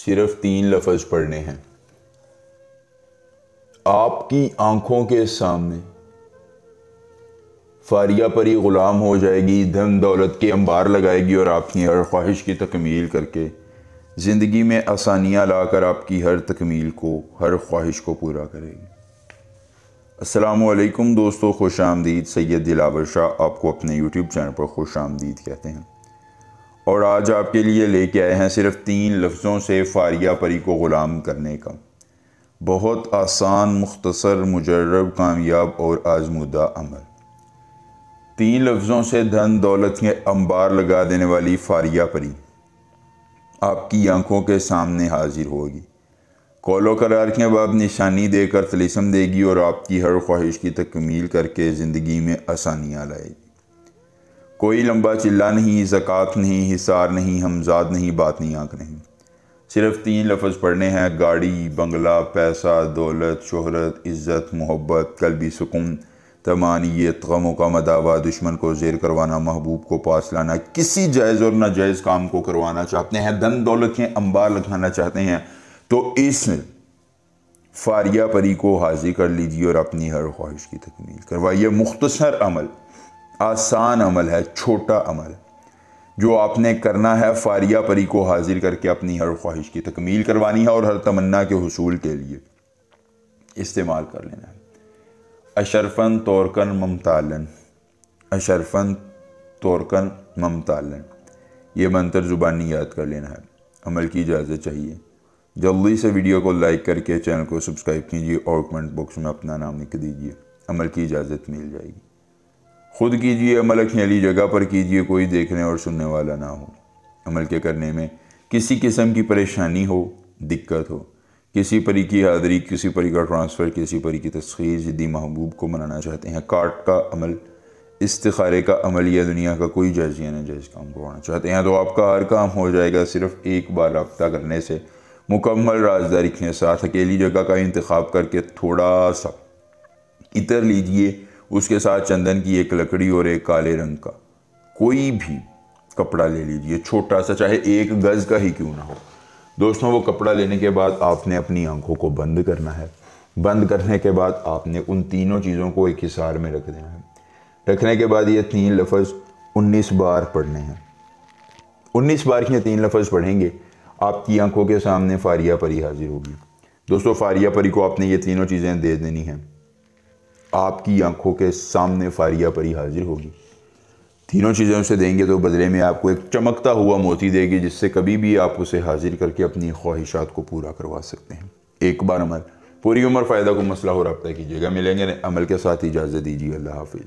सिर्फ 3 लफ्ज़ पढ़ने हैं। आपकी आंखों के सामने फारिया परी ग़ुलाम हो जाएगी, धन दौलत के अंबार लगाएगी और आपकी हर ख्वाहिश की तकमील करके ज़िंदगी में आसानियाँ लाकर आपकी हर तकमील को, हर ख्वाहिश को पूरा करेगी। अस्सलामुअलैकुम दोस्तों, खुश आमदीद। सैयद दिलावर शाह आपको अपने यूट्यूब चैनल पर खुश आमदीद कहते हैं और आज आपके लिए लेके आए हैं सिर्फ 3 लफ्ज़ों से फारिया परी को ग़ुलाम करने का बहुत आसान, मुख्तसर, मुजर्रब, कामयाब और आजमूदा अमल। 3 लफ्ज़ों से धन दौलत के अंबार लगा देने वाली फारिया परी आपकी आंखों के सामने हाजिर होगी। कौलो करार के बाद निशानी देकर तलिस्म देगी और आपकी हर ख्वाहिश की तकमील करके ज़िंदगी में आसानियाँ लाएगी। कोई लंबा चिल्ला नहीं, ज़कात नहीं, हिसार नहीं, हमजाद नहीं, बात नहीं, आँख नहीं। सिर्फ 3 लफ्ज़ पढ़ने हैं। गाड़ी, बंगला, पैसा, दौलत, शोहरत, इज़्ज़त, मोहब्बत, कल्बी सुकून, तमानियत, गमों का मदावा, दुश्मन को ज़ेर करवाना, महबूब को पास लाना, किसी जायज़ और नाजायज़ काम को करवाना चाहते हैं, धन दौलत के अंबार लगाना चाहते हैं, तो इस फारिया परी को हाजिर कर लीजिए और अपनी हर ख्वाहिश की तकमील करवाइए। मुख्तसर अमल, आसान अमल है, छोटा अमल जो आपने करना है। फारिया परी को हाजिर करके अपनी हर ख्वाहिश की तकमील करवानी है और हर तमन्ना के हुसूल के लिए इस्तेमाल कर लेना है। अशरफन तोरकन ममतालन, अशरफन तोरकन ममतालन, ये मंत्र ज़ुबानी याद कर लेना है। अमल की इजाज़त चाहिए। जल्दी से वीडियो को लाइक करके चैनल को सब्सक्राइब कीजिए और कमेंट बॉक्स में अपना नाम लिख दीजिए। अमल की इजाज़त मिल जाएगी। खुद कीजिए अमल, अकेली जगह पर कीजिए, कोई देखने और सुनने वाला ना हो। अमल के करने में किसी किस्म की परेशानी हो, दिक्कत हो, किसी परी की हाज़िरी, किसी परी का ट्रांसफ़र, किसी परी की तस्खीर, ज़िद्दी महबूब को मनाना चाहते हैं, कार्ड का अमल, इस्तिखारे का अमल या दुनिया का कोई जायज़ या नाजायज़ काम करवाना चाहते हैं, तो आपका हर काम हो जाएगा सिर्फ एक बार रब्ता करने से। मुकम्मल राजदारी के साथ अकेली जगह का इंतखाब करके थोड़ा सा इतर लीजिए, उसके साथ चंदन की एक लकड़ी और एक काले रंग का कोई भी कपड़ा ले लीजिए, छोटा सा, चाहे 1 गज़ का ही क्यों ना हो। दोस्तों, वो कपड़ा लेने के बाद आपने अपनी आंखों को बंद करना है। बंद करने के बाद आपने उन तीनों चीज़ों को एक हिसार में रख देना है। रखने के बाद ये 3 लफ्ज़ 19 बार पढ़ने हैं। 19 बार ये 3 लफ्ज़ पढ़ेंगे, आपकी आंखों के सामने फारिया परी हाजिर होगी। दोस्तों, फारिया परी को आपने ये तीनों चीज़ें दे देनी हैं। आपकी आंखों के सामने फारिया परी हाजिर होगी। तीनों चीज़ें उसे देंगे तो बदले में आपको एक चमकता हुआ मोती देगी, जिससे कभी भी आप उसे हाजिर करके अपनी ख्वाहिशात को पूरा करवा सकते हैं। एक बार अमल, पूरी उम्र फ़ायदा को मसला हो रब्ता कीजिएगा। मिलेंगे अमल के साथ, इजाज़त दीजिए। अल्लाह हाफिज़।